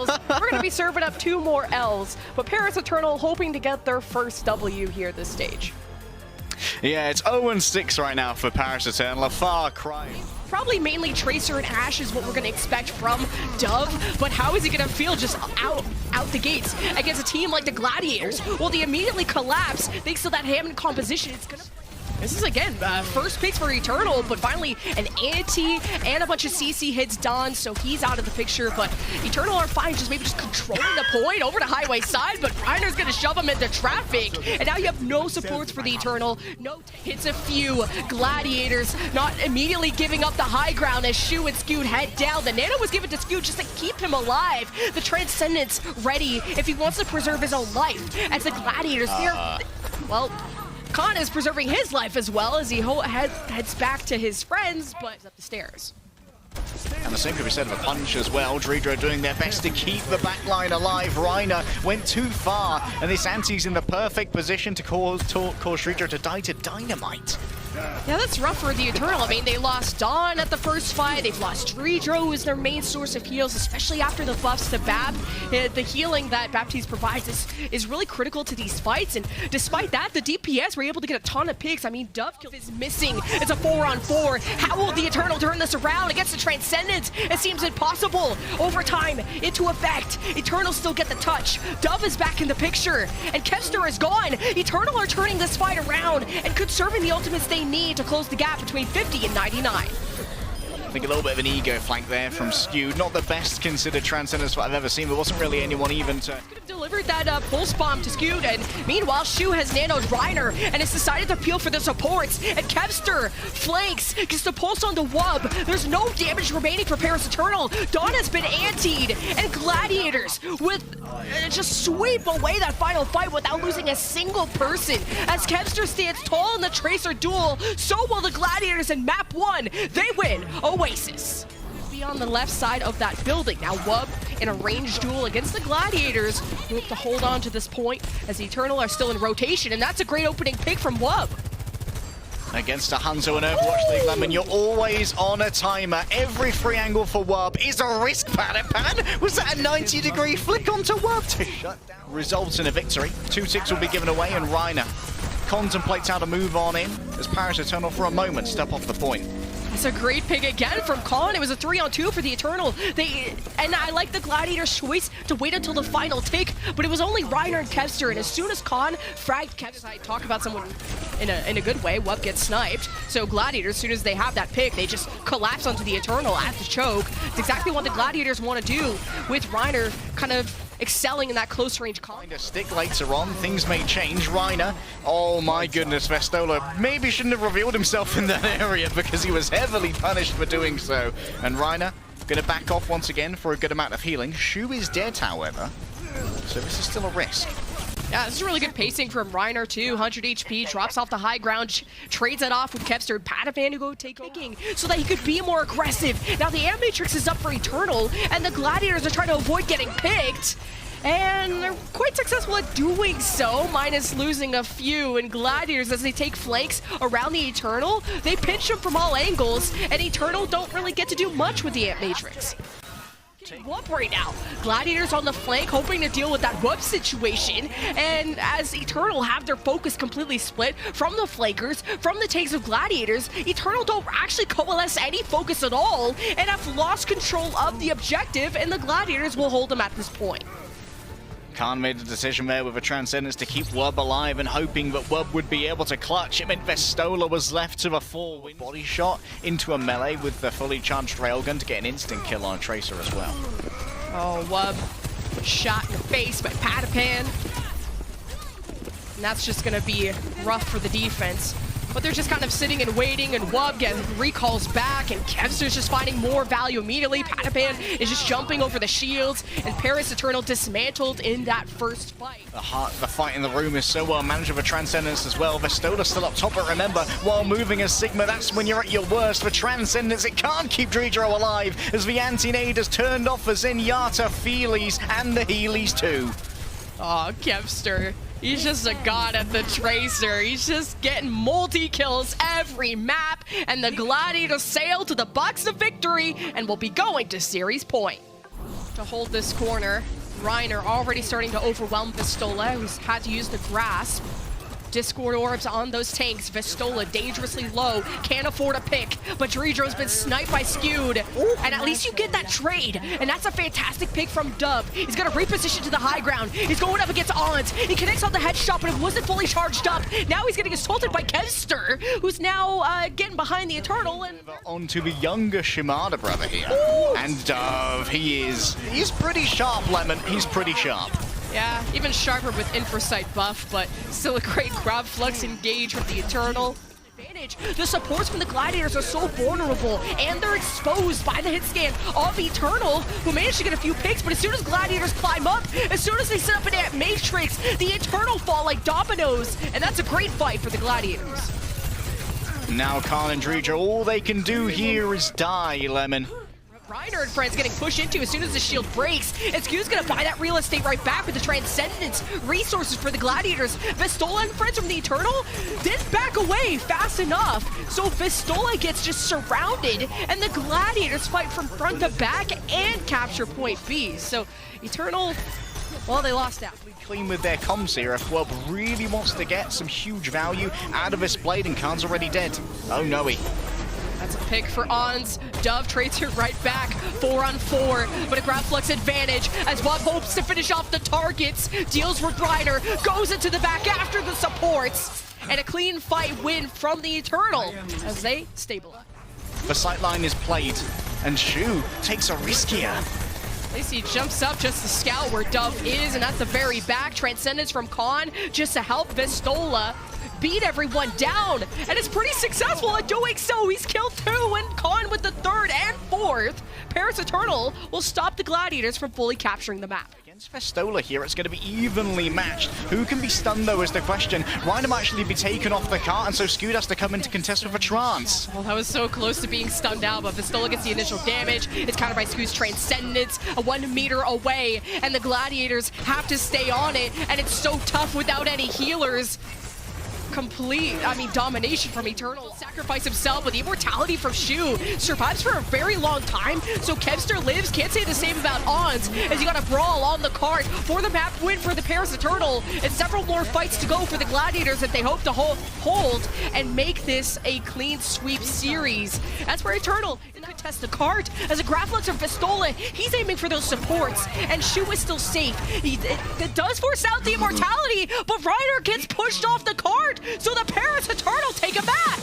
L's. We're going to be serving up 2 more L's. But Paris Eternal hoping to get their first W here this stage. Yeah, it's 0-6 right now for Paris Eternal. A far cry. Probably mainly Tracer and Ashe is what we're going to expect from Dove, but how is he going to feel just out the gates against a team like the Gladiators? Well, they immediately collapse thanks to that Hammond composition. It's going to... This is, again, first picks for Eternal, but finally an anti and a bunch of CC hits done, so he's out of the picture. But Eternal are fine, just maybe just controlling the point over to highway side, but Reiner's going to shove him into traffic. And now you have no supports for the Eternal. No hits a few. Gladiators not immediately giving up the high ground as Shu and Scoot head down. The Nano was given to Scoot just to keep him alive. The Transcendence ready if he wants to preserve his own life. As the Gladiators, well... Khan is preserving his life as well as he heads back to his friends, but up the stairs. And the same could be said of a punch as well. Dredro doing their best to keep the backline alive. Reiner went too far, and this Anti's in the perfect position to cause Dredro to die to Dynamite. Yeah, that's rough for the Eternal. I mean, they lost Dawn at the first fight. They've lost Dredro, who is their main source of heals, especially after the buffs to Bab. The healing that Baptiste provides is really critical to these fights. And despite that, the DPS were able to get a ton of picks. I mean, Dove is missing. It's a 4-on-4. How will the Eternal turn this around against the Transcendence? It seems impossible. Overtime into effect. Eternal still get the touch. Dove is back in the picture. And Kevster is gone. Eternal are turning this fight around and conserving the ultimates they need to close the gap between 50 and 99. I think a little bit of an ego flank there from Skew. Not the best considered Transcendence I've ever seen. There wasn't really anyone even to... Could have delivered that pulse bomb to Skew, and meanwhile, Shu has nanoed Reiner and has decided to peel for the supports, and Kevster flanks, gets the pulse on the Wub. There's no damage remaining for Paris Eternal. Dawn has been antied, and Gladiators with just sweep away that final fight without losing a single person. As Kevster stands tall in the Tracer duel, so will the Gladiators in map 1. They win Oasis. Be on the left side of that building. Now Wub in a ranged duel against the Gladiators. We have to hold on to this point as the Eternal are still in rotation, and that's a great opening pick from Wub. Against a Hanzo and Overwatch League, Lemon, you're always on a timer. Every free angle for Wub is a risk, Padapan. Was that a 90-degree flick onto Wub to shut down? Results in a victory. 2 ticks will be given away, and Reiner contemplates how to move on in as Paris Eternal for a moment step off the point. That's a great pick again from Khan. It was a 3-on-2 for the Eternal. And I like the Gladiator's choice to wait until the final tick, but it was only Reiner and Kevster, and as soon as Khan fragged Kevster, I talk about someone in a good way, Wub gets sniped. So Gladiators, as soon as they have that pick, they just collapse onto the Eternal at the choke. It's exactly what the Gladiators want to do with Reiner kind of excelling in that close range combat. Find a stick later on, things may change. Reiner, oh my goodness, Vestola maybe shouldn't have revealed himself in that area because he was heavily punished for doing so. And Reiner gonna back off once again for a good amount of healing. Shu is dead, however, so this is still a risk. Yeah, this is really good pacing from Reiner too. 100 HP, drops off the high ground, trades it off with Kevster. Padapan to go take picking so that he could be more aggressive. Now the Animatrix is up for Eternal, and the Gladiators are trying to avoid getting picked. And they're quite successful at doing so, minus losing a few. And Gladiators, as they take flanks around the Eternal, they pinch them from all angles, and Eternal don't really get to do much with the Animatrix. Whoop right now. Gladiators on the flank hoping to deal with that whoop situation, and as Eternal have their focus completely split from the flankers, from the tanks of Gladiators, Eternal don't actually coalesce any focus at all and have lost control of the objective, and the Gladiators will hold them at this point. Khan made a decision there with a Transcendence to keep Wub alive and hoping that Wub would be able to clutch. It meant Vestola was left to a 4-win body shot into a melee with the fully charged railgun to get an instant kill on a Tracer as well. Oh, Wub shot in the face by Padapan. And that's just going to be rough for the defense. But they're just kind of sitting and waiting, and Wub recalls back, and Kevster's just finding more value immediately. Padapan is just jumping over the shields, and Paris Eternal dismantled in that first fight. The fight in the room is so well managed with a Transcendence as well. Vestola still up top, but remember, while moving as Sigma, that's when you're at your worst. For Transcendence, it can't keep Dredro alive, as the anti-nade has turned off for Zenyatta, Feelies, and the Heelys too. Oh, Kevster. He's just a god at the Tracer. He's just getting multi-kills every map, and the Gladiators sail to the box of victory and will be going to series point. to hold this corner. Reiner already starting to overwhelm Vistola, who's had to use the grasp. Discord orbs on those tanks. Vistola dangerously low, can't afford a pick, but Dredro's been sniped by Skewed, and at least you get that trade, and that's a fantastic pick from Dove. He's gonna reposition to the high ground. He's going up against Ons. He connects on the headshot, but it wasn't fully charged up. Now he's getting assaulted by Kevster, who's now getting behind the Eternal. And onto the younger Shimada brother here. And Dove, he's pretty sharp, Lemon. He's pretty sharp. Yeah, even sharper with Infrasight buff, but still a great grab flux engage with the Eternal. Advantage. The supports from the Gladiators are so vulnerable, and they're exposed by the hit scan of Eternal, who managed to get a few picks, but as soon as Gladiators climb up, as soon as they set up an Ant Matrix, the Eternal fall like dominoes, and that's a great fight for the Gladiators. Now Khan and Dredro, all they can do here is die, Lemon. Reiner and friends getting pushed into as soon as the shield breaks, and Skew's gonna buy that real estate right back with the Transcendence resources for the Gladiators. Vistola and friends from the Eternal didn't back away fast enough, so Vistola gets just surrounded, and the Gladiators fight from front to back and capture point B. So Eternal, well, they lost out. Clean with their comms here. If Wub really wants to get some huge value out of this blade, and Khan's already dead. Oh no, That's a pick for Ons. Dove trades her right back, 4-on-4, but a grab flux advantage as Wub hopes to finish off the targets. Deals with Reiner, goes into the back after the supports, and a clean fight win from the Eternal as they stabilize. The sightline is played, and Shu takes a risk here. Lacey jumps up just to scout where Dove is, and at the very back, Transcendence from Khan just to help Vistola beat everyone down, and is pretty successful at doing so. He's killed 2, and Khan with the 3rd and 4th. Paris Eternal will stop the Gladiators from fully capturing the map. Against Vistola here, it's going to be evenly matched. Who can be stunned, though, is the question. Reiner might actually be taken off the cart, and so Skewed has to come in to contest with a trance. Well, that was so close to being stunned out, but Vistola gets the initial damage. It's countered by Skew's Transcendence, 1 meter away, and the Gladiators have to stay on it, and it's so tough without any healers. Domination from Eternal. Sacrifice himself, but the immortality from Shu survives for a very long time, so Kevster lives. Can't say the same about Ons, as you got a brawl on the card for the map win for the Paris Eternal, and several more fights to go for the Gladiators that they hope to hold and make this a clean sweep series. As for Eternal, it could test the card as a grab flux from Vistola. He's aiming for those supports, and Shu is still safe. It does force out the immortality, but Reiner gets pushed off the card, so the Paris Eternal take him back.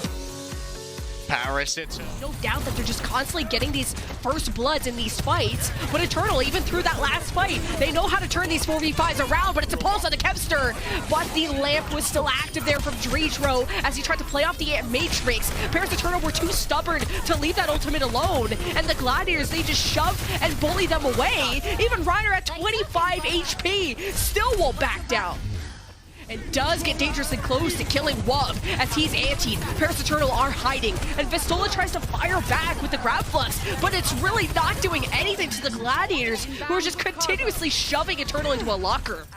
Paris Eternal. No doubt that they're just constantly getting these first bloods in these fights, but Eternal, even through that last fight, they know how to turn these 4v5s around, but it's a pulse on the Kevster. But the lamp was still active there from Dredro as he tried to play off the Ant Matrix. Paris Eternal were too stubborn to leave that ultimate alone, and the Gladiators, they just shove and bully them away. Even Reiner at 25 HP still won't back down, and does get dangerously close to killing Wub as he's antied. Paris Eternal are hiding, and Vistola tries to fire back with the grab flux, but it's really not doing anything to the Gladiators, who are just continuously shoving Eternal into a locker.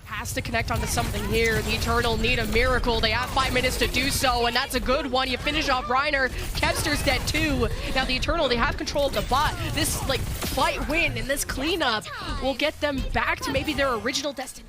Has to connect onto something here. The Eternal need a miracle. They have 5 minutes to do so, and that's a good one. You finish off Reiner. Kevster's dead too. Now the Eternal, they have control of the bot. This fight win and this cleanup will get them back to maybe their original destination.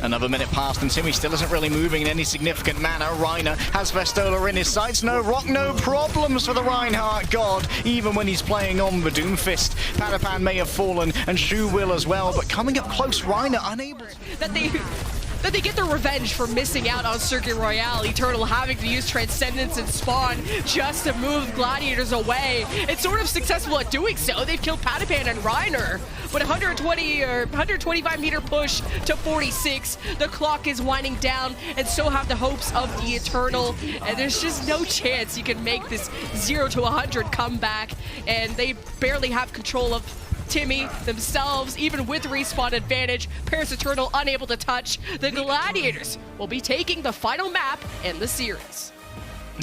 Another minute passed, and Timmy still isn't really moving in any significant manner. Reiner has Vistola in his sights. No rock, no problems for the Reinhardt god, even when he's playing on the Doomfist. Padapan may have fallen, and Shu will as well, but coming up close, Reiner unable. That they get their revenge for missing out on Circuit Royale. Eternal having to use Transcendence and Spawn just to move Gladiators away. It's sort of successful at doing so. They've killed Padapan and Reiner. But 125 meter push to 46. The clock is winding down, and so have the hopes of the Eternal. And there's just no chance you can make this 0 to 100 comeback. And they barely have control of Timmy themselves, even with respawn advantage. Paris Eternal unable to touch. The Gladiators will be taking the final map in the series.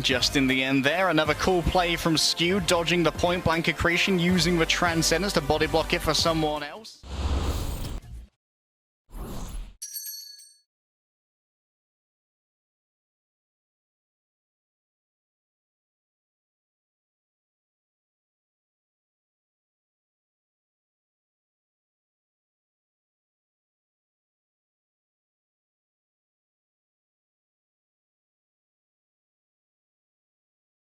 Just in the end there, another cool play from Skew, dodging the point blank accretion, using the Transcendence to body block it for someone else.